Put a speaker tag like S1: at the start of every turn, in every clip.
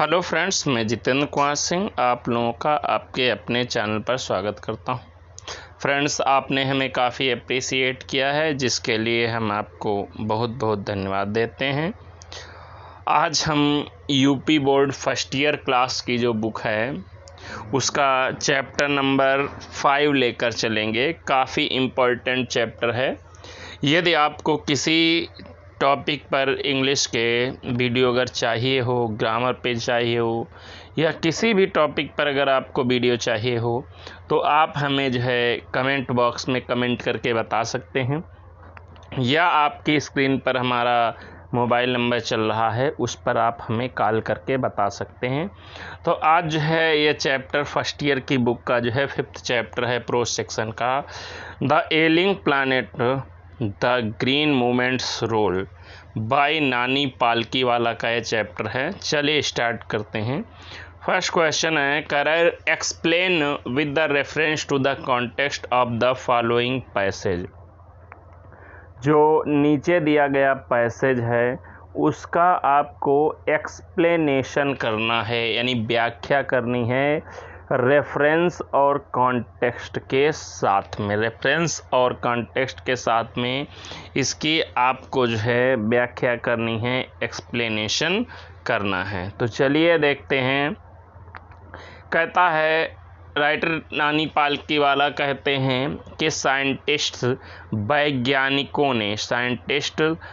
S1: Hello friends, मैं जितेंद्र कुमार सिंह आप लोगों का आपके अपने चैनल पर स्वागत करता हूं। फ्रेंड्स, आपने हमें काफ़ी अप्रिसिएट किया है, जिसके लिए हम आपको बहुत बहुत धन्यवाद देते हैं। आज हम UP board first year class की जो बुक है उसका चैप्टर नंबर 5 लेकर चलेंगे। काफ़ी इम्पोर्टेंट चैप्टर है। यदि आपको किसी टॉपिक पर इंग्लिश के वीडियो अगर चाहिए हो, ग्रामर पे चाहिए हो, या किसी भी टॉपिक पर अगर आपको वीडियो चाहिए हो, तो आप हमें जो है कमेंट बॉक्स में कमेंट करके बता सकते हैं, या आपकी स्क्रीन पर हमारा मोबाइल नंबर चल रहा है, उस पर आप हमें कॉल करके बता सकते हैं। तो आज जो है ये चैप्टर फर्स्ट ईयर की बुक का जो है 5th चैप्टर है प्रो सेक्शन का, the ailing planet the green movement's role by Nani Palkhivala का ये चैप्टर है। चलिए स्टार्ट करते हैं। फर्स्ट क्वेश्चन है, care explain with the reference to the context of the following passage. जो नीचे दिया गया पैसेज है उसका आपको एक्सप्लेनेशन करना है, यानी व्याख्या करनी है रेफरेंस और कॉन्टेक्स्ट के साथ में। रेफरेंस और कॉन्टेक्स्ट के साथ में इसकी आपको जो है व्याख्या करनी है, एक्सप्लेनेशन करना है। तो चलिए देखते हैं। कहता है, राइटर नानी पालकीवाला कहते हैं कि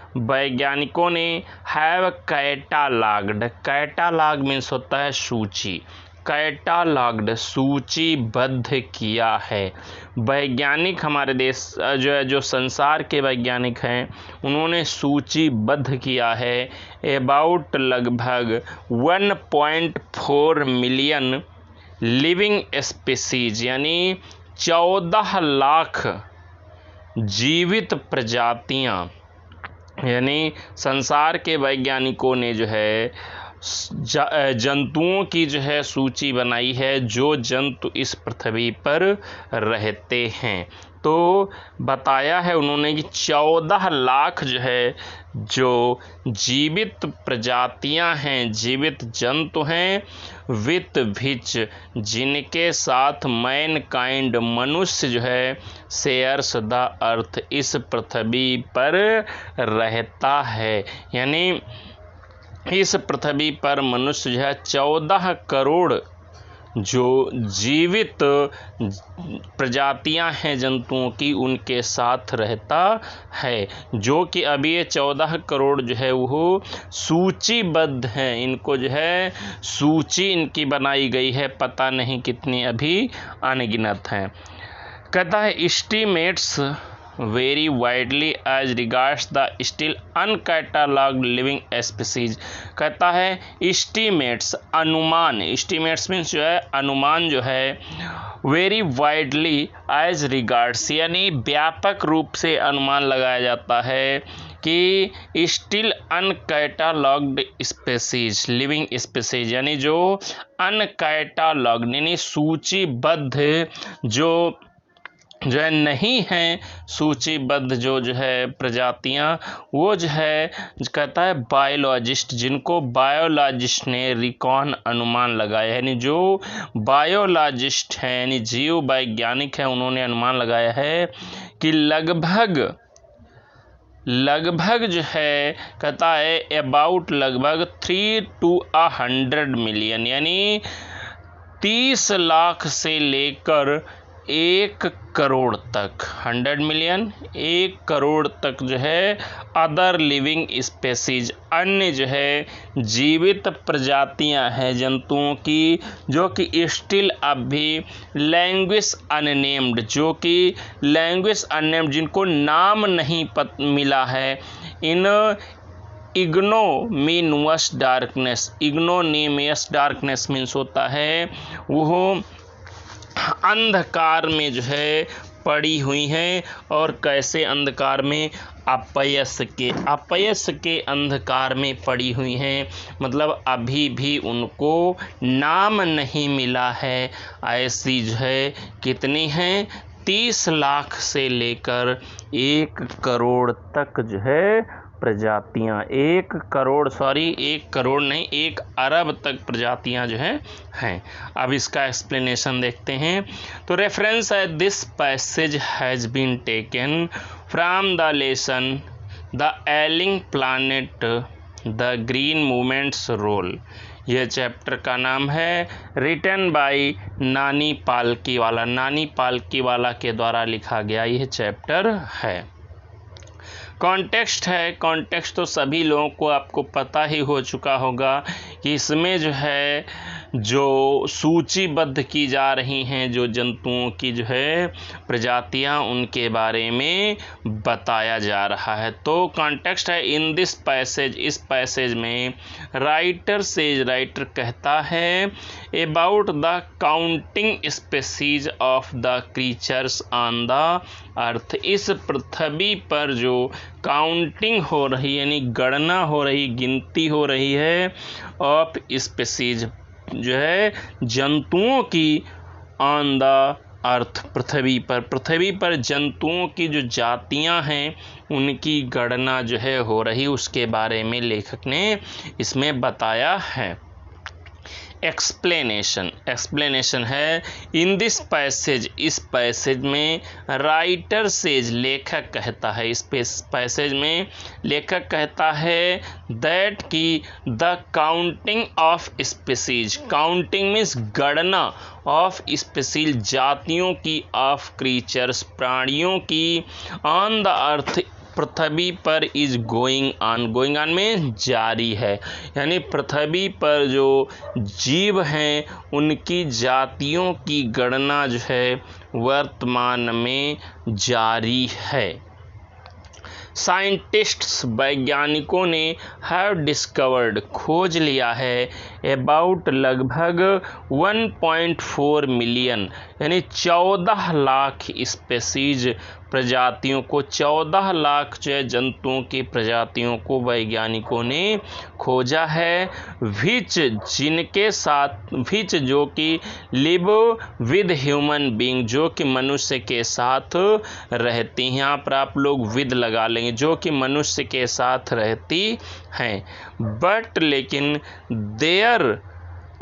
S1: वैज्ञानिकों ने हैव कैटालॉग्ड। कैटालॉग मीन्स होता है सूची। कैटालॉग्ड सूचीबद्ध किया है। वैज्ञानिक हमारे देश जो संसार के वैज्ञानिक हैं उन्होंने सूचीबद्ध किया है अबाउट लगभग 1.4 मिलियन लिविंग स्पीसीज, यानी 14 लाख जीवित प्रजातियां। यानी संसार के वैज्ञानिकों ने जो है जंतुओं की जो है सूची बनाई है, जो जंतु इस पृथ्वी पर रहते हैं। तो बताया है उन्होंने कि 14 लाख जो है जो जीवित प्रजातियां हैं, जीवित जंतु हैं, विथ विच जिनके साथ मैनकाइंड मनुष्य जो है शेयर्स द अर्थ इस पृथ्वी पर रहता है। यानी इस पृथ्वी पर मनुष्य जो है 14 करोड़ जो जीवित प्रजातियां हैं जंतुओं की, उनके साथ रहता है। जो कि अभी ये 14 करोड़ जो है वो सूचीबद्ध हैं। इनको जो है सूची इनकी बनाई गई है, पता नहीं कितनी अभी अनगिनत हैं। कहता है, estimates very widely as regards the still uncatalogued living species. कहता है एस्टीमेट्स अनुमान, एस्टीमेट्स मीन्स जो है अनुमान जो है, वेरी वाइडली एज रिगार्ड्स यानी व्यापक रूप से अनुमान लगाया जाता है कि स्टिल अनकैटालॉग्ड स्पीसीज लिविंग स्पीसीज, यानी जो अनकैटालॉग्ड यानी सूचीबद्ध जो है नहीं हैं, सूचीबद्ध जो है प्रजातियां, वो जो है कहता है बायोलॉजिस्ट, जिनको बायोलॉजिस्ट ने रिकॉन अनुमान लगाया है, यानी जो बायोलॉजिस्ट हैं यानी जीव वैज्ञानिक हैं, उन्होंने अनुमान लगाया है कि लगभग जो है कहता है अबाउट लगभग 3 to 100 मिलियन, यानी 30 लाख से लेकर 1 करोड़ तक, 100 मिलियन 1 करोड़ तक जो है अदर लिविंग स्पेसीज अन्य जो है जीवित प्रजातियां हैं जंतुओं की, जो कि स्टिल अब भी लैंग्वेज अननेम्ड, जो कि लैंग्वेज अननेम्ड जिनको नाम नहीं मिला है, इन इग्नोमिनियस डार्कनेस। इग्नोनिमियस डार्कनेस मीन्स होता है वो अंधकार में जो है पड़ी हुई हैं। और कैसे अंधकार में? अपयस के अंधकार में पड़ी हुई हैं, मतलब अभी भी उनको नाम नहीं मिला है। ऐसी जो है कितनी हैं? 30 लाख से लेकर 1 करोड़ तक जो है प्रजातियां 1 करोड़ नहीं 1 अरब तक प्रजातियां जो हैं। अब इसका एक्सप्लेनेशन देखते हैं। तो रेफरेंस है this passage has been taken from the lesson the ailing planet the green movement's role. यह चैप्टर का नाम है रिटन बाय नानी पालकीवाला के द्वारा लिखा गया यह चैप्टर है। कॉन्टेक्स्ट तो सभी लोगों को आपको पता ही हो चुका होगा कि इसमें जो है जो सूचीबद्ध की जा रही हैं जो जंतुओं की जो है प्रजातियां उनके बारे में बताया जा रहा है। तो कॉन्टेक्स्ट है इन दिस पैसेज, इस पैसेज में राइटर कहता है about the counting species of the creatures on the earth. इस पृथ्वी पर जो काउंटिंग हो रही यानी गणना हो रही, गिनती हो रही है ऑफ स्पीसीज जो है जंतुओं की ऑन द अर्थ, पृथ्वी पर जंतुओं की जो जातियां हैं उनकी गणना जो है हो रही, उसके बारे में लेखक ने इसमें बताया है। एक्सप्लेनेशन है इन दिस पैसेज, इस पैसेज में राइटर सेज, लेखक कहता है, इस पैसेज में लेखक कहता है दैट की the counting of species, counting means गणना, ऑफ स्पीसीज जातियों की, ऑफ क्रीचर्स प्राणियों की, ऑन द अर्थ पृथ्वी पर इज गोइंग ऑन में जारी है, यानी पृथ्वी पर जो जीव हैं उनकी जातियों की गणना जो है वर्तमान में जारी है। साइंटिस्ट्स वैज्ञानिकों ने हैव डिस्कवर्ड खोज लिया है अबाउट लगभग 1.4 मिलियन यानी 14 लाख स्पीसीज प्रजातियों को, 14 लाख जो है जंतुओं की प्रजातियों को वैज्ञानिकों ने खोजा है। विच जो कि लिव विद ह्यूमन बीइंग, जो कि मनुष्य के साथ रहती हैं। यहाँ पर आप लोग विद लगा लेंगे, जो कि मनुष्य के साथ रहती हैं। बट लेकिन देयर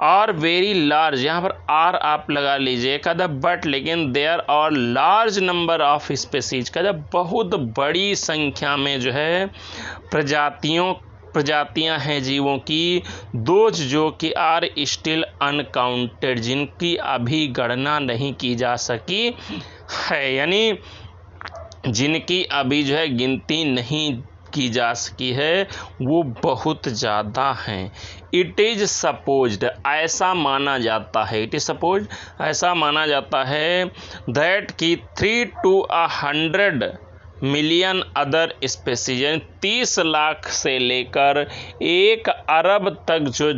S1: आर वेरी लार्ज, यहाँ पर आर आप लगा लीजिए कदा, बट लेकिन there are large number of species कदा, बहुत बड़ी संख्या में जो है प्रजातियां हैं जीवों की, दोज जो कि आर स्टिल अनकाउंटेड, जिनकी अभी गणना नहीं की जा सकी है, यानी जिनकी अभी जो है गिनती नहीं की जा सकी है, वो बहुत ज़्यादा हैं। इट इज सपोज्ड, ऐसा माना जाता है, ऐसा माना जाता है दैट की 3 to 100 million other species, 30 lakh से लेकर 1 अरब तक जो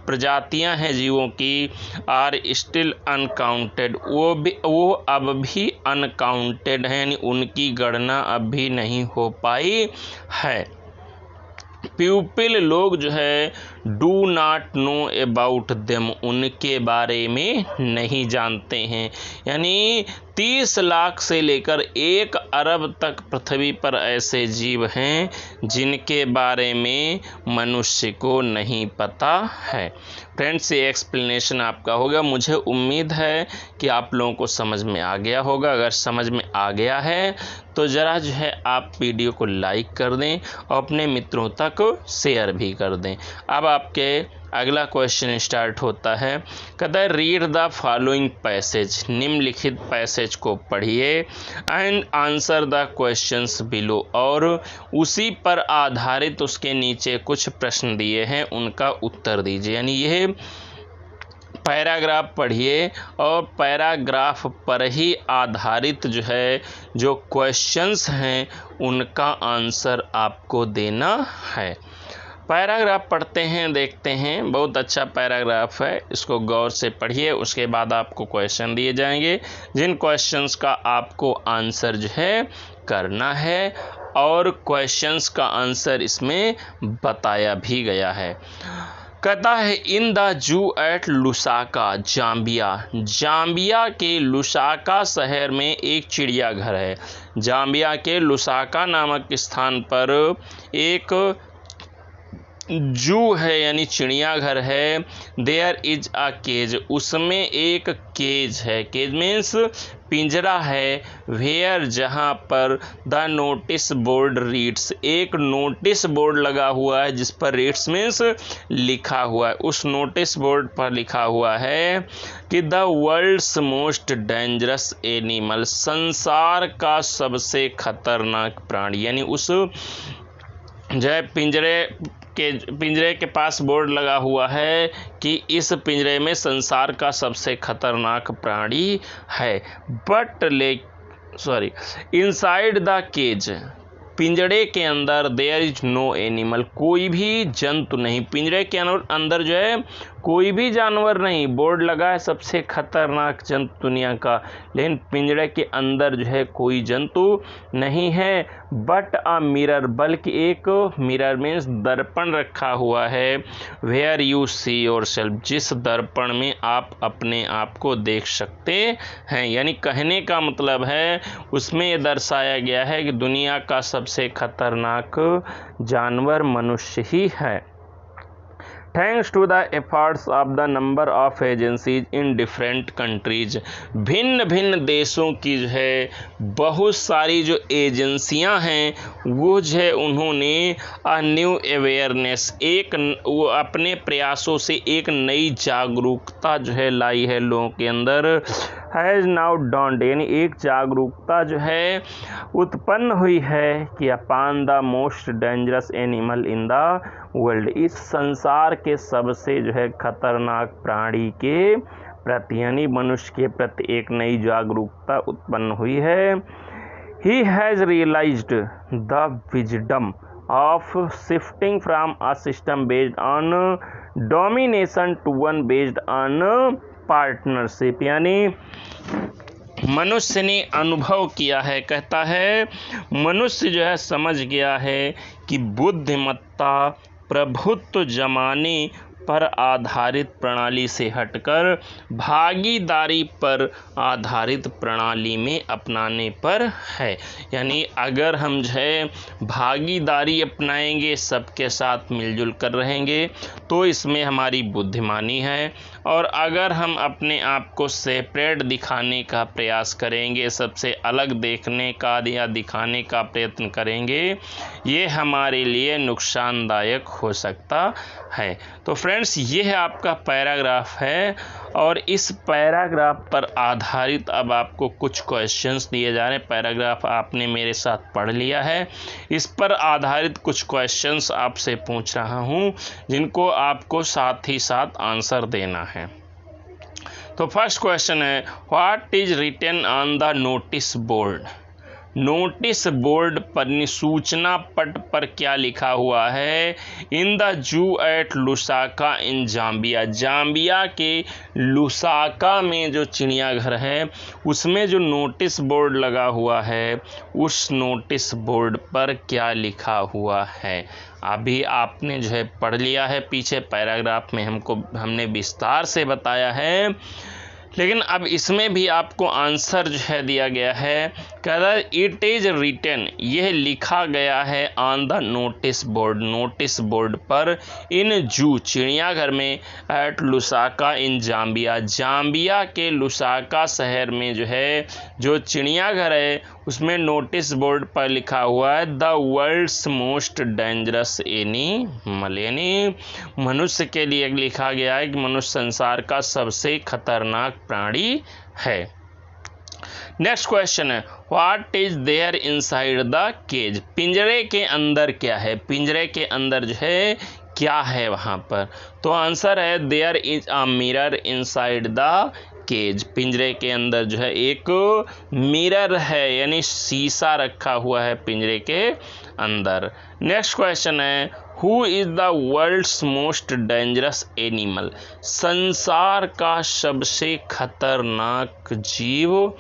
S1: प्रजातियां हैं जीवों की, आर स्टिल अनकाउंटेड, वो अब भी अनकाउंटेड हैं, यानी उनकी गणना अब भी नहीं हो पाई है। पीपल लोग जो है do not know about them, उनके बारे में नहीं जानते हैं, यानी 30 लाख से लेकर 1 अरब तक पृथ्वी पर ऐसे जीव हैं जिनके बारे में मनुष्य को नहीं पता है। फ्रेंड्स, ये एक्सप्लेनेशन आपका होगा। मुझे उम्मीद है कि आप लोगों को समझ में आ गया होगा। अगर समझ में आ गया है तो ज़रा जो है आप वीडियो को लाइक कर दें और अपने मित्रों तक शेयर भी कर दें। अब आपके अगला क्वेश्चन स्टार्ट होता है। कहता है रीड द फॉलोइंग पैसेज, निम्नलिखित पैसेज को पढ़िए and answer the questions below, और उसी पर आधारित उसके नीचे कुछ प्रश्न दिए हैं उनका उत्तर दीजिए। यानी यह पैराग्राफ पढ़िए और पैराग्राफ पर ही आधारित जो है जो क्वेश्चंस हैं उनका आंसर आपको देना है। पैराग्राफ पढ़ते हैं, देखते हैं। बहुत अच्छा पैराग्राफ है, इसको गौर से पढ़िए। उसके बाद आपको क्वेश्चन दिए जाएंगे जिन क्वेश्चंस का आपको आंसर जो है करना है, और क्वेश्चंस का आंसर इसमें बताया भी गया है। कहता है in the zoo at Lusaka Zambia, Zambia के लुसाका शहर में एक चिड़ियाघर है। जाम्बिया के लुसाका नामक स्थान पर एक जू है यानी चिड़ियाघर है। देयर इज अ केज, उसमें एक केज है। केज मीन्स पिंजरा है। वेयर, जहाँ पर द नोटिस बोर्ड रीड्स, एक नोटिस बोर्ड लगा हुआ है जिस पर रीड्स मीन्स लिखा हुआ है। उस नोटिस बोर्ड पर लिखा हुआ है कि the world's most dangerous animal, संसार का सबसे खतरनाक प्राणी, यानी उस जो है पिंजरे के पास बोर्ड लगा हुआ है कि इस पिंजरे में संसार का सबसे खतरनाक प्राणी है। इनसाइड द केज, पिंजरे के अंदर देयर इज नो एनिमल, कोई भी जंतु नहीं। पिंजरे के अंदर जो है कोई भी जानवर नहीं। बोर्ड लगा है सबसे खतरनाक जंतु दुनिया का, लेकिन पिंजरे के अंदर जो है कोई जंतु नहीं है। बट अ मिरर, बल्कि एक मिरर मीन्स दर्पण रखा हुआ है। Where you see yourself, जिस दर्पण में आप अपने आप को देख सकते हैं। यानी कहने का मतलब है उसमें ये दर्शाया गया है कि दुनिया का सबसे खतरनाक जानवर मनुष्य ही है। Thanks to the efforts of the number of agencies in different countries, भिन्न भिन्न देशों की जो है बहुत सारी जो एजेंसियां हैं वो जो है उन्होंने अ न्यू अवेयरनेस, वो अपने प्रयासों से एक नई जागरूकता जो है लाई है लोगों के अंदर। हैज़ नाउ डॉन्ड, यानी एक जागरूकता जो है उत्पन्न हुई है कि upon the most dangerous animal in the world, इस संसार के सबसे जो है खतरनाक प्राणी के प्रति यानी मनुष्य के प्रति एक नई जागरूकता उत्पन्न हुई है। He has realised the wisdom of shifting from a system based on domination to one based on partnership, यानी मनुष्य ने अनुभव किया है, कहता है मनुष्य जो है समझ गया है कि बुद्धिमत्ता प्रभुत्व जमाने पर आधारित प्रणाली से हटकर भागीदारी पर आधारित प्रणाली में अपनाने पर है। यानी अगर हम जो है भागीदारी अपनाएंगे, सबके साथ मिलजुल कर रहेंगे तो इसमें हमारी बुद्धिमानी है। और अगर हम अपने आप को सेपरेट दिखाने का प्रयास करेंगे, सबसे अलग देखने का या दिखाने का प्रयत्न करेंगे, ये हमारे लिए नुकसानदायक हो सकता है। तो फ्रेंड्स, ये है आपका पैराग्राफ है और इस पैराग्राफ पर आधारित अब आपको कुछ क्वेश्चंस दिए जा रहे हैं। पैराग्राफ आपने मेरे साथ पढ़ लिया है, इस पर आधारित कुछ क्वेश्चंस आपसे पूछ रहा हूं जिनको आपको साथ ही साथ आंसर देना है। तो फर्स्ट क्वेश्चन है, what is written on the notice board, notice board पर सूचना पट पर क्या लिखा हुआ है। In the zoo at Lusaka in Zambia, Zambia के लुसाका में जो चिड़ियाघर है उसमें जो नोटिस बोर्ड लगा हुआ है उस नोटिस बोर्ड पर क्या लिखा हुआ है। अभी आपने जो है पढ़ लिया है, पीछे पैराग्राफ में हमने विस्तार से बताया है, लेकिन अब इसमें भी आपको आंसर जो है दिया गया है। कहता है इट इज रिटन, यह लिखा गया है on the notice board, notice board पर, इन जू चिड़ियाघर में, eight Lusaka in Zambia, Zambia के लुसाका शहर में जो है जो चिड़ियाघर है उसमें नोटिस बोर्ड पर लिखा हुआ है the world's most dangerous animal, यानी मनुष्य के लिए लिखा गया है कि मनुष्य संसार का सबसे खतरनाक प्राणी है। नेक्स्ट क्वेश्चन है, what is there inside the cage, पिंजरे के अंदर क्या है, पिंजरे के अंदर जो है क्या है वहाँ पर। तो आंसर है there is a mirror inside the cage, पिंजरे के अंदर जो है एक मिरर है यानी शीशा रखा हुआ है पिंजरे के अंदर। नेक्स्ट क्वेश्चन है, who is the world's most dangerous animal, संसार का सबसे खतरनाक जीव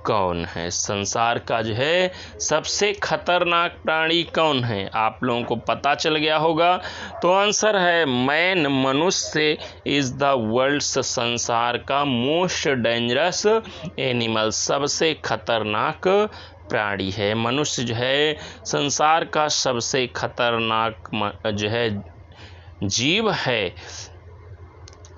S1: कौन है? संसार का जो है सबसे खतरनाक प्राणी कौन है? आप लोगों को पता चल गया होगा। तो आंसर है मैन, मनुष्य इज द वर्ल्ड्स, संसार का मोस्ट डेंजरस एनिमल, सबसे खतरनाक प्राणी है। मनुष्य जो है संसार का सबसे खतरनाक जो है जीव है।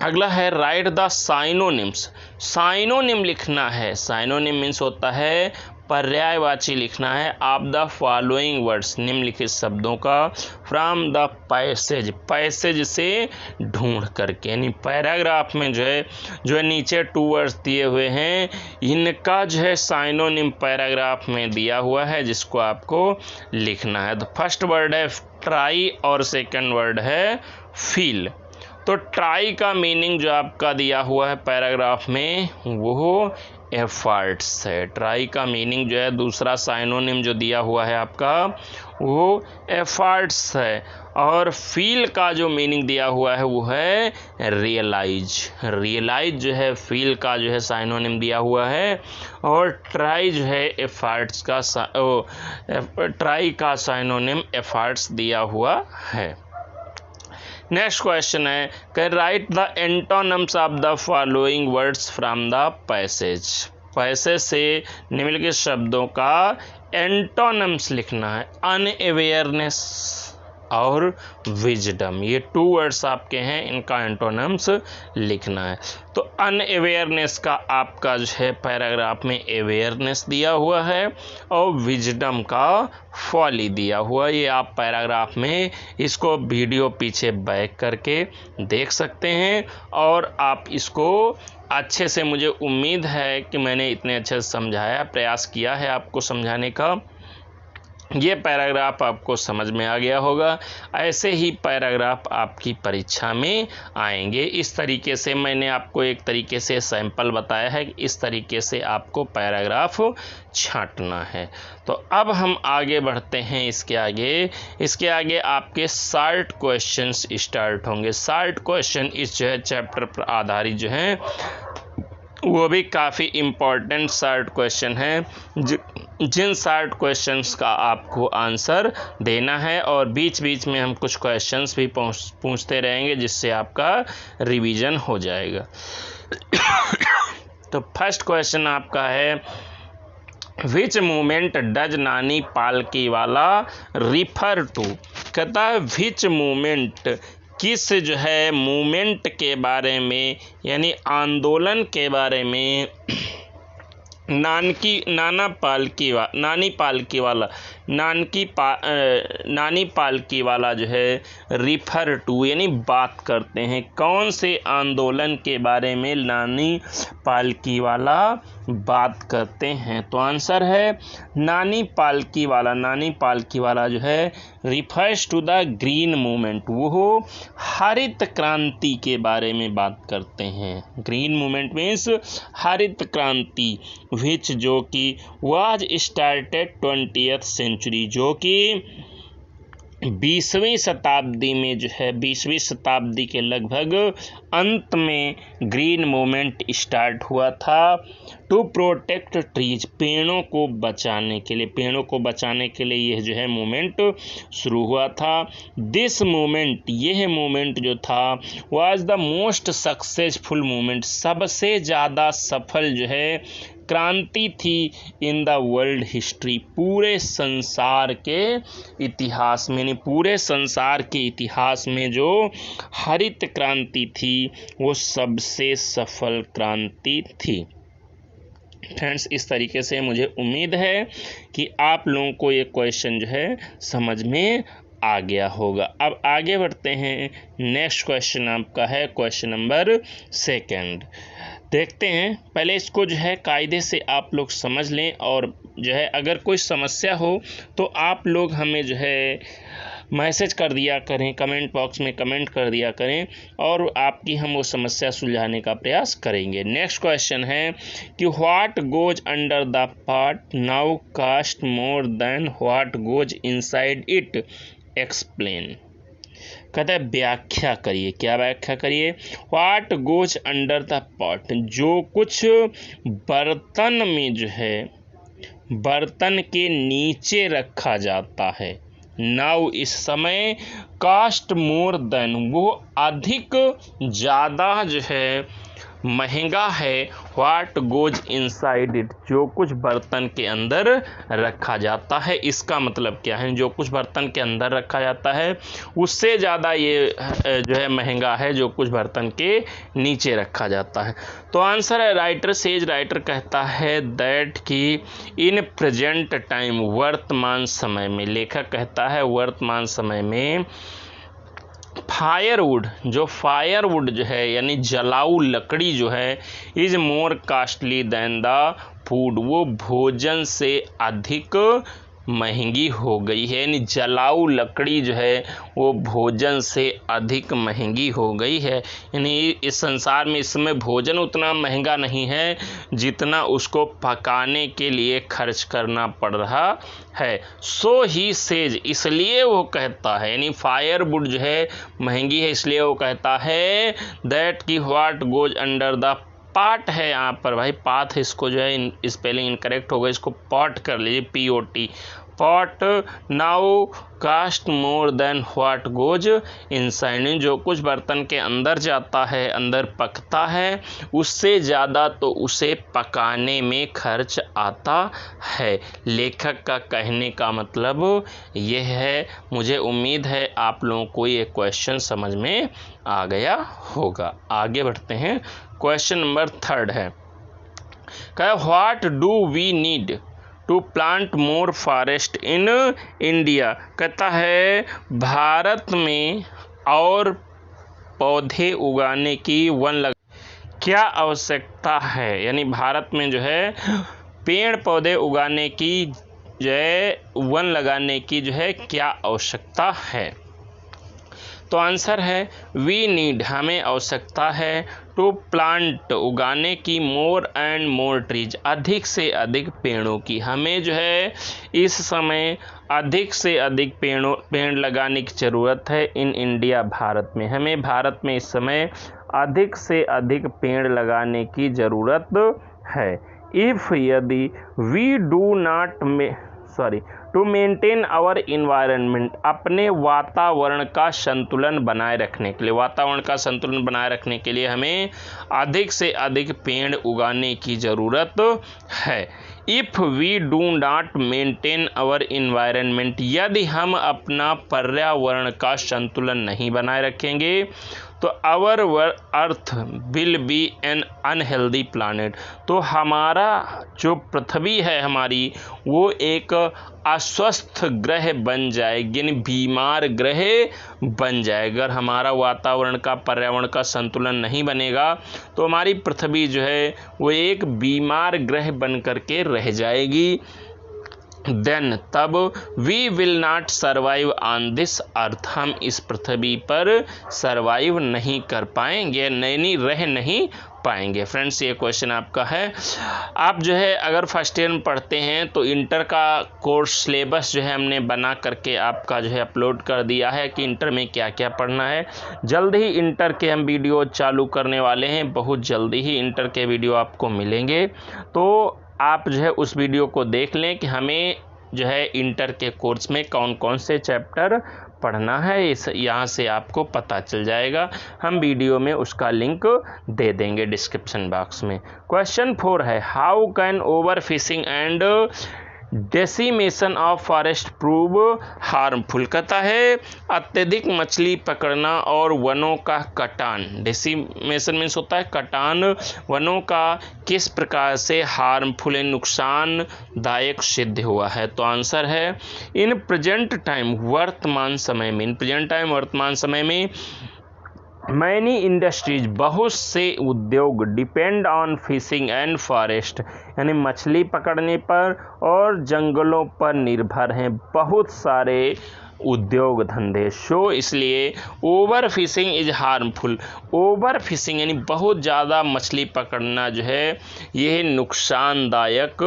S1: अगला है राइट द साइनोनिम्स। साइनोनिम लिखना है। साइनोनिम मीन्स होता है पर्यायवाची लिखना है ऑफ द फॉलोइंग वर्ड्स, निम्नलिखित शब्दों का, फ्रॉम द पैसेज, पैसेज से ढूंढ करके, यानी पैराग्राफ में जो है नीचे 2 वर्ड्स दिए हुए हैं, इनका जो है साइनोनिम पैराग्राफ में दिया हुआ है जिसको आपको लिखना है। तो फर्स्ट वर्ड है ट्राई और सेकंड वर्ड है फील। तो ट्राई का मीनिंग जो आपका दिया हुआ है पैराग्राफ में वो एफर्ट्स है। ट्राई का मीनिंग जो है दूसरा साइनोनिम जो दिया हुआ है आपका वो एफर्ट्स है। और फील का जो मीनिंग दिया हुआ है वो है रियलाइज। रियलाइज जो है फील का जो है साइनोनिम दिया हुआ है। और ट्राई जो है एफर्ट्स का ट्राई का साइनोनिम एफर्ट्स दिया हुआ है। नेक्स्ट क्वेश्चन है can write the antonyms of the following words from the passage. Passage से निम्नलिखित शब्दों का एंटोनिम्स लिखना है। अनअवेयरनेस और विजडम, ये 2 वर्ड्स आपके हैं, इनका एंटोनिम्स लिखना है। तो अनअवेयरनेस का आपका जो है पैराग्राफ में अवेयरनेस दिया हुआ है और विजडम का फॉली दिया हुआ। ये आप पैराग्राफ में इसको वीडियो पीछे बैक करके देख सकते हैं और आप इसको अच्छे से, मुझे उम्मीद है कि मैंने इतने अच्छे से समझाया, प्रयास किया है आपको समझाने का। ये पैराग्राफ आपको समझ में आ गया होगा। ऐसे ही पैराग्राफ आपकी परीक्षा में आएंगे। इस तरीके से मैंने आपको एक तरीके से सैंपल बताया है कि इस तरीके से आपको पैराग्राफ छांटना है। तो अब हम आगे बढ़ते हैं। इसके आगे आपके शॉर्ट क्वेश्चंस स्टार्ट होंगे। शॉर्ट क्वेश्चन इस जो है चैप्टर पर आधारित जो है वो भी काफ़ी इम्पोर्टेंट शॉर्ट क्वेश्चन है, जिन शॉर्ट क्वेश्चंस का आपको आंसर देना है और बीच बीच में हम कुछ क्वेश्चंस भी पूछते रहेंगे जिससे आपका रिवीजन हो जाएगा। तो फर्स्ट क्वेश्चन आपका है विच मूवमेंट डज नानी पालकीवाला रिफर टू। कहता है विच मूवमेंट, किस जो है मूवमेंट के बारे में, यानी आंदोलन के बारे में नानी पालकी वाला जो है रिफर टू, यानी बात करते हैं। कौन से आंदोलन के बारे में नानी पालकी वाला बात करते हैं? तो आंसर है नानी पालकी वाला जो है refers to the green movement, वो हरित क्रांति के बारे में बात करते हैं। ग्रीन मूवमेंट मीन्स हरित क्रांति, विच जो कि वाज स्टार्टेड 20th सेंचुरी, जो कि 20वीं शताब्दी में जो है 20वीं शताब्दी के लगभग अंत में ग्रीन मूवमेंट स्टार्ट हुआ था। टू प्रोटेक्ट ट्रीज, पेड़ों को बचाने के लिए यह जो है मूवमेंट शुरू हुआ था। दिस मूवमेंट, यह मूवमेंट जो था was the most successful movement, सबसे ज़्यादा सफल जो है क्रांति थी इन द वर्ल्ड हिस्ट्री, पूरे संसार के इतिहास में, पूरे संसार के इतिहास में जो हरित क्रांति थी वो सबसे सफल क्रांति थी। फ्रेंड्स, इस तरीके से मुझे उम्मीद है कि आप लोगों को ये क्वेश्चन जो है समझ में आ गया होगा। अब आगे बढ़ते हैं। नेक्स्ट क्वेश्चन आपका है क्वेश्चन नंबर 2। देखते हैं। पहले इसको जो है कायदे से आप लोग समझ लें और जो है अगर कोई समस्या हो तो आप लोग हमें जो है मैसेज कर दिया करें, कमेंट बॉक्स में कमेंट कर दिया करें और आपकी हम वो समस्या सुलझाने का प्रयास करेंगे। नेक्स्ट क्वेश्चन है कि what goes under the pot now cost more than what goes inside it, explain. कहता है व्याख्या करिए। क्या व्याख्या करिए? What goes under the pot, जो कुछ बर्तन में जो है, बर्तन के नीचे रखा जाता है। नाउ इस समय, कास्ट मोर देन, वो अधिक ज़्यादा जो है महंगा है। व्हाट गोज इनसाइड इट, जो कुछ बर्तन के अंदर रखा जाता है। इसका मतलब क्या है? जो कुछ बर्तन के अंदर रखा जाता है उससे ज़्यादा ये जो है महंगा है जो कुछ बर्तन के नीचे रखा जाता है। तो आंसर है राइटर सेज, राइटर कहता है दैट कि इन प्रेजेंट टाइम, वर्तमान समय में, लेखक कहता है वर्तमान समय में फायरवुड, जो फायरवुड जो है यानी जलाऊ लकड़ी जो है, is more costly than the food, वो भोजन से अधिक महंगी हो गई है। यानी जलाऊ लकड़ी जो है वो भोजन से अधिक महंगी हो गई है। यानी इस संसार में इस समय भोजन उतना महंगा नहीं है जितना उसको पकाने के लिए खर्च करना पड़ रहा है। सो ही सेज, इसलिए वो कहता है, यानी फायरवुड जो है महंगी है इसलिए वो कहता है दैट कि व्हाट गोज अंडर द पाट है, यहाँ पर भाई पाथ, इसको जो है स्पेलिंग इनकरेक्ट होगा, इसको पॉट कर लीजिए, POT, pot. Now cost more than what goes inside, जो कुछ बर्तन के अंदर जाता है, अंदर पकता है, उससे ज़्यादा तो उसे पकाने में खर्च आता है। लेखक का कहने का मतलब यह है। मुझे उम्मीद है आप लोगों को ये क्वेश्चन समझ में आ गया होगा। आगे बढ़ते हैं। क्वेश्चन नंबर 3 है, क्या what do we need to plant more forest in India, कहता है भारत में और पौधे उगाने की क्या आवश्यकता है। यानी भारत में जो है पेड़ पौधे उगाने की जो है, वन लगाने की जो है क्या आवश्यकता है। तो आंसर है वी नीड, हमें आवश्यकता है, टू प्लांट, उगाने की, मोर एंड मोर ट्रीज, अधिक से अधिक पेड़ों की। हमें जो है इस समय अधिक से अधिक पेड़ लगाने की ज़रूरत है इन इंडिया, भारत में। हमें भारत में इस समय अधिक से अधिक पेड़ लगाने की ज़रूरत है। इफ़, यदि, we do not to maintain our environment, अपने वातावरण का संतुलन बनाए रखने के लिए, वातावरण का संतुलन बनाए रखने के लिए हमें अधिक से अधिक पेड़ उगाने की ज़रूरत है। If we do not maintain our environment, यदि हम अपना पर्यावरण का संतुलन नहीं बनाए रखेंगे तो our earth will be an unhealthy planet, तो हमारा जो पृथ्वी है हमारी, वो एक अस्वस्थ ग्रह बन जाएगी, यानी बीमार ग्रह बन जाएगा। अगर हमारा वातावरण का, पर्यावरण का संतुलन नहीं बनेगा तो हमारी पृथ्वी जो है वो एक बीमार ग्रह बन करके रह जाएगी। देन, तब, we will not survive on this earth, हम इस पृथ्वी पर सर्वाइव नहीं कर पाएंगे, नहीं रह नहीं पाएंगे। फ्रेंड्स, ये क्वेश्चन आपका है। आप जो है अगर फर्स्ट ईयर में पढ़ते हैं तो इंटर का कोर्स सिलेबस जो है हमने बना करके आपका जो है अपलोड कर दिया है कि इंटर में क्या क्या पढ़ना है। जल्द ही इंटर के हम वीडियो चालू करने वाले हैं, बहुत जल्दी ही इंटर के वीडियो आपको मिलेंगे। तो आप जो है उस वीडियो को देख लें कि हमें जो है इंटर के कोर्स में कौन कौन से चैप्टर पढ़ना है, इस यहाँ से आपको पता चल जाएगा। हम वीडियो में उसका लिंक दे देंगे डिस्क्रिप्शन बॉक्स में। क्वेश्चन 4 है, how can over fishing and decimation of forest prove harmful, कहता है अत्यधिक मछली पकड़ना और वनों का कटान, डेसिमेशन मीन्स होता है कटान, वनों का किस प्रकार से हार्मफुल, नुकसानदायक सिद्ध हुआ है। तो आंसर है इन प्रेजेंट टाइम, वर्तमान समय में, इन प्रेजेंट टाइम वर्तमान समय में, मैनी इंडस्ट्रीज, बहुत से उद्योग, depend on fishing and forest, यानी मछली पकड़ने पर और जंगलों पर निर्भर हैं। बहुत सारे उद्योग धंधे। सो इसलिए over fishing is harmful. Over fishing यानी बहुत ज़्यादा मछली पकड़ना जो है यह नुकसानदायक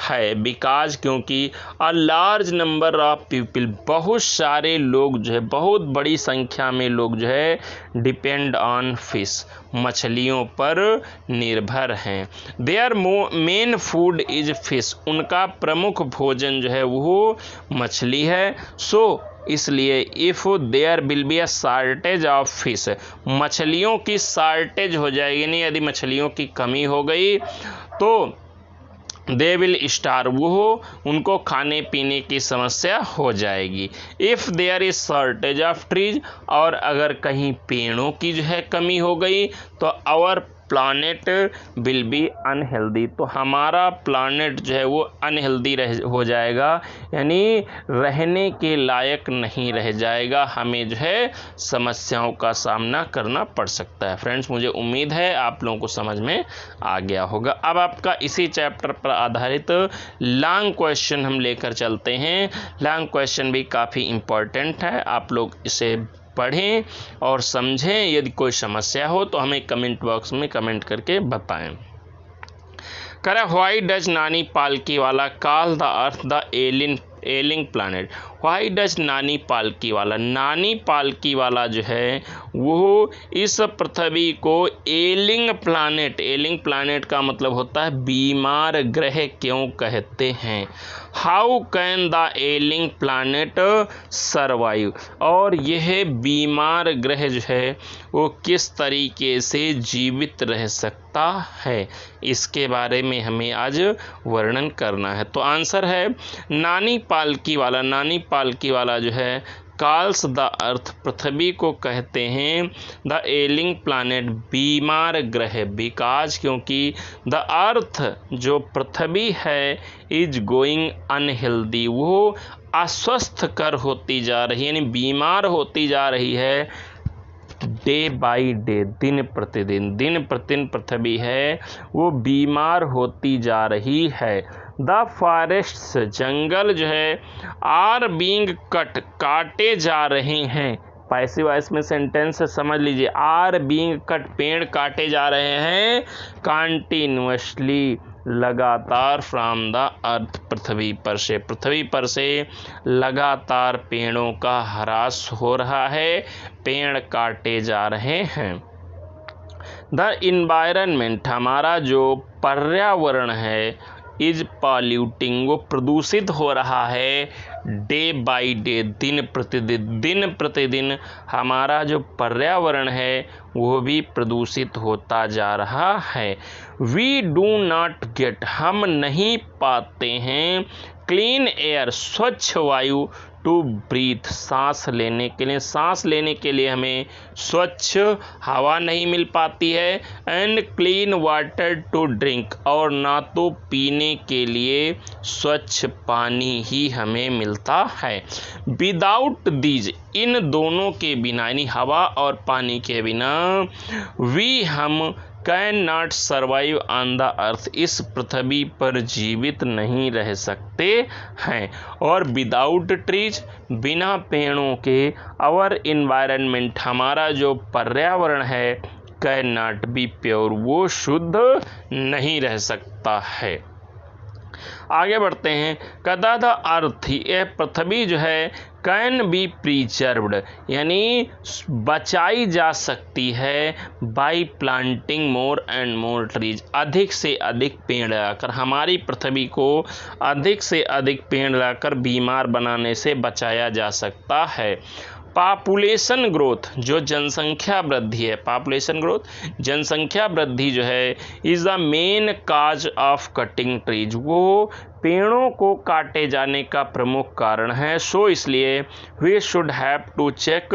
S1: है। बिकॉज क्योंकि a large number of people, बहुत सारे लोग जो है, बहुत बड़ी संख्या में लोग जो है डिपेंड ऑन फिश, मछलियों पर निर्भर हैं। Their main food is fish, उनका प्रमुख भोजन जो है वो मछली है। सो इसलिए if there will be a shortage of fish, मछलियों की शार्टेज हो जाएगी, नहीं यदि मछलियों की कमी हो गई तो दे विल स्टार्व, वो उनको खाने पीने की समस्या हो जाएगी। If there is shortage of trees, और अगर कहीं पेड़ों की जो है कमी हो गई तो our planet will be unhealthy, तो हमारा प्लानेट जो है वो अनहेल्दी हो जाएगा, यानी रहने के लायक नहीं रह जाएगा, हमें जो है समस्याओं का सामना करना पड़ सकता है। फ्रेंड्स, मुझे उम्मीद है आप लोगों को समझ में आ गया होगा। अब आपका इसी चैप्टर पर आधारित लॉन्ग क्वेश्चन हम लेकर चलते हैं। लॉन्ग क्वेश्चन भी काफ़ी इम्पोर्टेंट है, आप लोग इसे पढ़ें और समझें। यदि कोई समस्या हो तो हमें कमेंट बॉक्स में कमेंट करके बताएं। करें, व्हाई डज नानी Palkhivala call the earth the ailing planet. Why does नानी पालकीवाला जो है वो इस पृथ्वी को एलिंग प्लानेट का मतलब होता है बीमार ग्रह क्यों कहते हैं। How can the ailing planet survive, और यह बीमार ग्रह जो है वो किस तरीके से जीवित रह सकता है, इसके बारे में हमें आज वर्णन करना है। तो आंसर है नानी पालकी वाला जो है कॉल्स द अर्थ, पृथ्वी को कहते हैं द एलिंग प्लानेट, बीमार ग्रह। बिकॉज क्योंकि द अर्थ जो पृथ्वी है इज गोइंग अनहेल्दी, वो अस्वस्थकर होती जा रही है, यानी बीमार होती जा रही है डे बाई डे, दिन प्रतिदिन पृथ्वी है वो बीमार होती जा रही है। द फॉरेस्ट्स, जंगल जो है आर बीइंग कट, काटे जा रहे हैं। पैसिव वॉइस में सेंटेंस समझ लीजिए, आर बीइंग कट, पेड़ काटे जा रहे हैं कंटिन्यूअसली, लगातार फ्रॉम द अर्थ, पृथ्वी पर से लगातार पेड़ों का ह्रास हो रहा है, पेड़ काटे जा रहे हैं। द इन्वायरमेंट, हमारा जो पर्यावरण है इज पॉल्यूटिंग, वो प्रदूषित हो रहा है डे बाई डे, दिन प्रतिदिन हमारा जो पर्यावरण है वो भी प्रदूषित होता जा रहा है। वी डू नॉट गेट, हम नहीं पाते हैं क्लीन एयर, स्वच्छ वायु, टू ब्रीथ, सांस लेने के लिए हमें स्वच्छ हवा नहीं मिल पाती है। And clean water to drink, और ना तो पीने के लिए स्वच्छ पानी ही हमें मिलता है। विदाउट दीज, इन दोनों के बिना, यानी हवा और पानी के बिना, वी हम can not survive on the earth, इस पृथ्वी पर जीवित नहीं रह सकते हैं। और विदाउट ट्रीज, बिना पेड़ों के, आवर इन्वायरमेंट, हमारा जो पर्यावरण है, कैन नॉट बी प्योर, वो शुद्ध नहीं रह सकता है। आगे बढ़ते हैं। कदा द अर्थ, यह पृथ्वी जो है कैन बी प्रिजर्व्ड, यानी बचाई जा सकती है by planting more and more trees, अधिक से अधिक पेड़ लगाकर, हमारी पृथ्वी को अधिक से अधिक पेड़ लगाकर बीमार बनाने से बचाया जा सकता है। पॉपुलेशन ग्रोथ, जो जनसंख्या वृद्धि है, जनसंख्या वृद्धि जो है is the main cause of cutting trees, वो पेड़ों को काटे जाने का प्रमुख कारण है। सो इसलिए we should have to check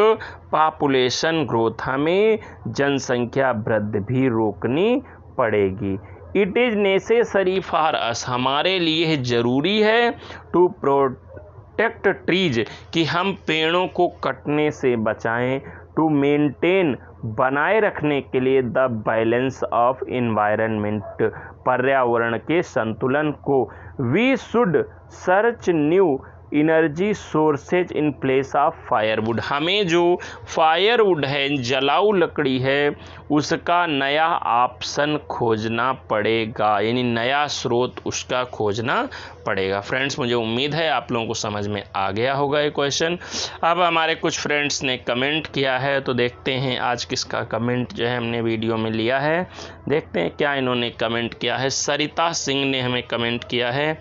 S1: population growth, हमें जनसंख्या वृद्धि भी रोकनी पड़ेगी। It is necessary for us, हमारे लिए ज़रूरी है टू प्रोटेक्ट ट्रीज, कि हम पेड़ों को कटने से बचाएं, टू मेंटेन, बनाए रखने के लिए, द बैलेंस ऑफ इन्वायरमेंट, पर्यावरण के संतुलन को। We should search new energy sources in place of firewood. हमें जो फायरवुड है, जलाऊ लकड़ी है, उसका नया ऑप्शन खोजना पड़ेगा, यानी नया स्रोत उसका खोजना पड़ेगा। फ्रेंड्स, मुझे उम्मीद है आप लोगों को समझ में आ गया होगा ये क्वेश्चन। अब हमारे कुछ फ्रेंड्स ने कमेंट किया है, तो देखते हैं आज किसका कमेंट जो है हमने वीडियो में लिया है। देखते हैं क्या इन्होंने कमेंट किया है। सरिता सिंह ने हमें कमेंट किया है,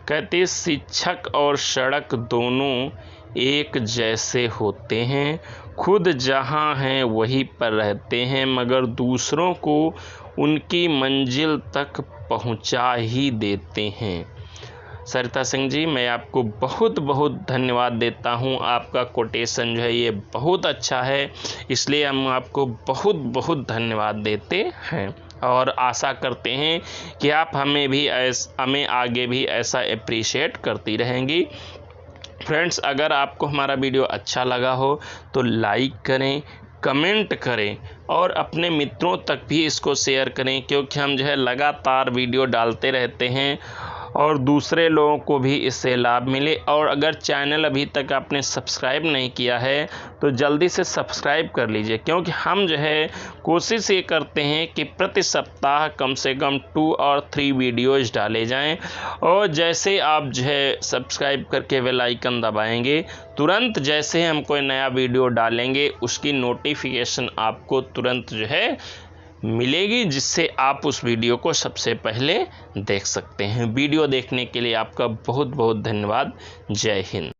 S1: कहते शिक्षक और सड़क दोनों एक जैसे होते हैं, खुद जहाँ हैं वहीं पर रहते हैं, मगर दूसरों को उनकी मंजिल तक पहुँचा ही देते हैं। सरिता सिंह जी, मैं आपको बहुत बहुत धन्यवाद देता हूं। आपका कोटेशन जो है ये बहुत अच्छा है, इसलिए हम आपको बहुत बहुत धन्यवाद देते हैं और आशा करते हैं कि आप हमें आगे भी ऐसा अप्रिशिएट करती रहेंगी। फ्रेंड्स, अगर आपको हमारा वीडियो अच्छा लगा हो तो लाइक करें, कमेंट करें और अपने मित्रों तक भी इसको शेयर करें, क्योंकि हम जो है लगातार वीडियो डालते रहते हैं और दूसरे लोगों को भी इससे लाभ मिले। और अगर चैनल अभी तक आपने सब्सक्राइब नहीं किया है तो जल्दी से सब्सक्राइब कर लीजिए, क्योंकि हम जो है कोशिश ये करते हैं कि प्रति सप्ताह कम से कम 2 और 3 वीडियोज़ डाले जाएं। और जैसे आप जो है सब्सक्राइब करके बेल आइकन दबाएंगे, तुरंत जैसे हम कोई नया वीडियो डालेंगे उसकी नोटिफिकेशन आपको तुरंत जो है मिलेगी, जिससे आप उस वीडियो को सबसे पहले देख सकते हैं। वीडियो देखने के लिए आपका बहुत बहुत धन्यवाद। जय हिंद।